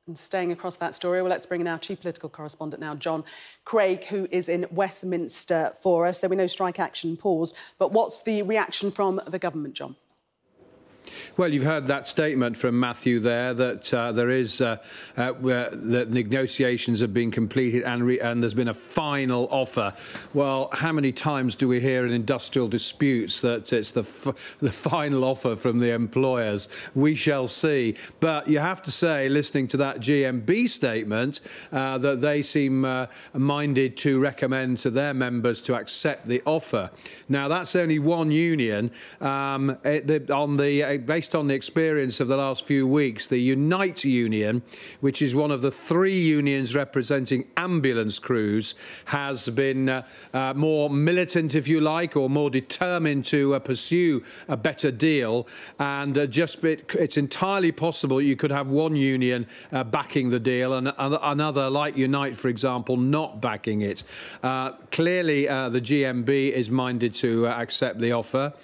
And staying across that story, well, let's bring in our chief political correspondent now, John Craig, who is in Westminster for us. So we know strike action paused, but what's the reaction from the government, John? Well, you've heard that statement from Matthew there that that negotiations have been completed and there's been a final offer. Well, how many times do we hear in industrial disputes that it's the final offer from the employers? We shall see. But you have to say, listening to that GMB statement, that they seem minded to recommend to their members to accept the offer. Now, that's only one union. Based on the experience of the last few weeks, the Unite Union, which is one of the 3 unions representing ambulance crews, has been more militant, if you like, or more determined to pursue a better deal. And it's entirely possible you could have one union backing the deal and another, like Unite, for example, not backing it. Clearly, the GMB is minded to accept the offer.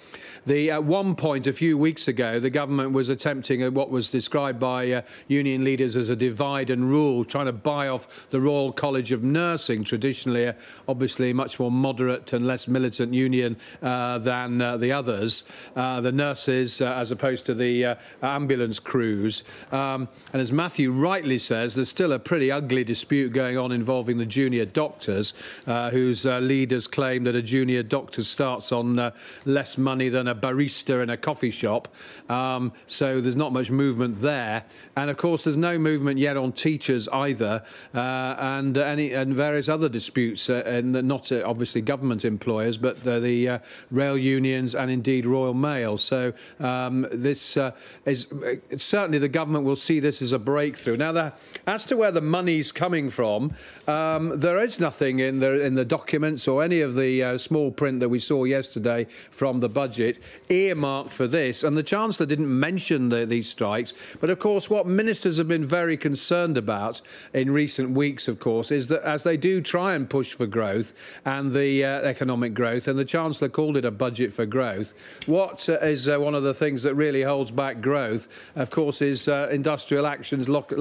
At one point, a few weeks ago, the government was attempting what was described by union leaders as a divide and rule, trying to buy off the Royal College of Nursing, traditionally, obviously, much more moderate and less militant union than the others, the nurses, as opposed to the ambulance crews. And as Matthew rightly says, there's still a pretty ugly dispute going on involving the junior doctors, whose leaders claim that a junior doctor starts on less money than a barista in a coffee shop. So there's not much movement there. And of course, there's no movement yet on teachers either, and various other disputes, and not obviously government employers, but the rail unions and indeed Royal Mail. So this is certainly, the government will see this as a breakthrough. Now, as to where the money's coming from, there is nothing in the documents or any of the small print that we saw yesterday from the budget earmarked for this. And the Chancellor didn't mention these strikes. But of course, what ministers have been very concerned about in recent weeks, of course, is that as they do try and push for growth and the economic growth, and the Chancellor called it a budget for growth, what is one of the things that really holds back growth, of course, is industrial actions, loss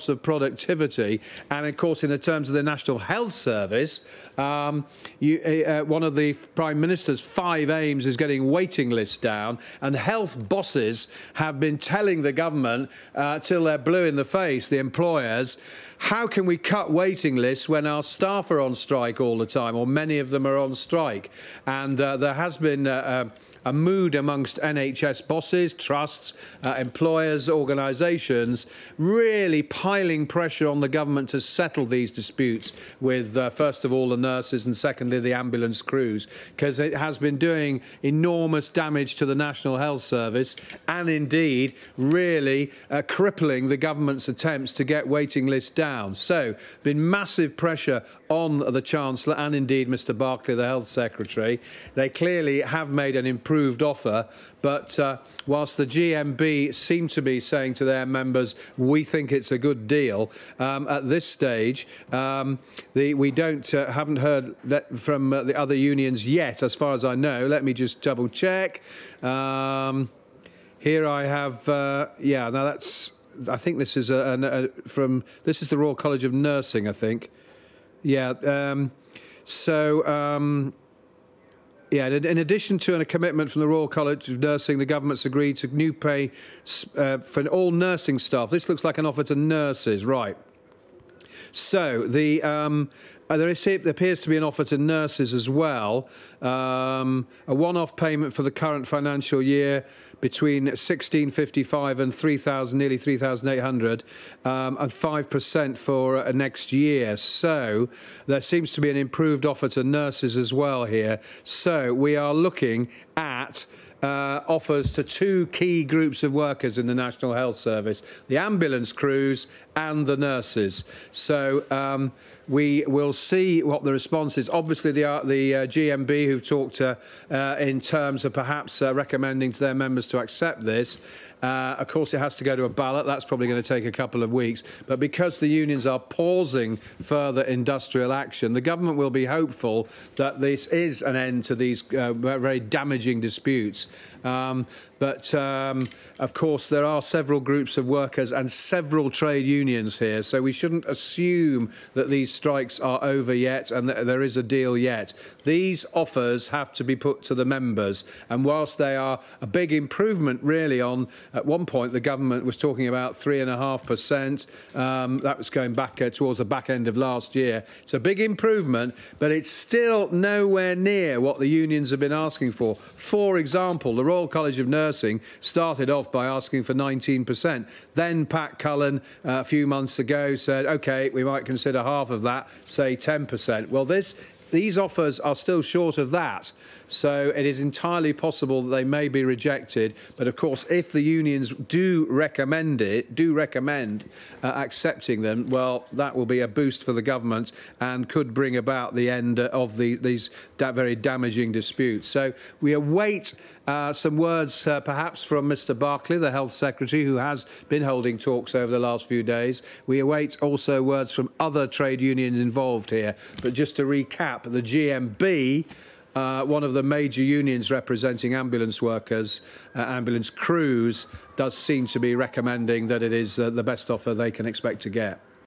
of productivity. And of course, in the terms of the National Health Service, one of the Prime Minister's 5 aims is getting waiting lists down, and health bosses have been telling the government till they're blue in the face, the employers, how can we cut waiting lists when our staff are on strike all the time, or many of them are on strike? And there has been a mood amongst NHS bosses, trusts, employers, organisations, really piling pressure on the government to settle these disputes with, first of all, the nurses and secondly, the ambulance crews, because it has been doing enormous damage to the National Health Service and indeed really crippling the government's attempts to get waiting lists down. So, been massive pressure on the Chancellor and indeed Mr Barclay, the Health Secretary. They clearly have made an improved offer, but whilst the GMB seem to be saying to their members, we think it's a good deal, at this stage, we haven't heard that from the other unions yet, as far as I know. Let me just double check. Here I have, yeah, now that's, I think this is this is the Royal College of Nursing, I think. Yeah, yeah, in addition to a commitment from the Royal College of Nursing, the government's agreed to new pay for all nursing staff. This looks like an offer to nurses, right? So there appears to be an offer to nurses as well, a one-off payment for the current financial year between £1,655 and nearly 3,800, and 5% for next year. So there seems to be an improved offer to nurses as well here. So we are looking at offers to 2 key groups of workers in the National Health Service, the ambulance crews and the nurses. So we will see what the response is. Obviously, the GMB, who've talked in terms of perhaps recommending to their members to accept this. Of course, it has to go to a ballot. That's probably going to take a couple of weeks. But because the unions are pausing further industrial action, the government will be hopeful that this is an end to these very damaging disputes. But But, of course, there are several groups of workers and several trade unions here, so we shouldn't assume that these strikes are over yet and that there is a deal yet. These offers have to be put to the members, and whilst they are a big improvement, really, on, at one point, the government was talking about 3.5%. That was going back towards the back end of last year. It's a big improvement, but it's still nowhere near what the unions have been asking for. For example, the Royal College of Nursing started off by asking for 19%. Then Pat Cullen, a few months ago, said, OK, we might consider half of that, say 10%. Well, these offers are still short of that. So it is entirely possible that they may be rejected. But of course, if the unions do recommend accepting them, well, that will be a boost for the government and could bring about the end of these very damaging disputes. So we await some words perhaps from Mr. Barclay, the Health Secretary, who has been holding talks over the last few days. We await also words from other trade unions involved here. But just to recap, the GMB, one of the major unions representing ambulance workers, ambulance crews, does seem to be recommending that it is the best offer they can expect to get.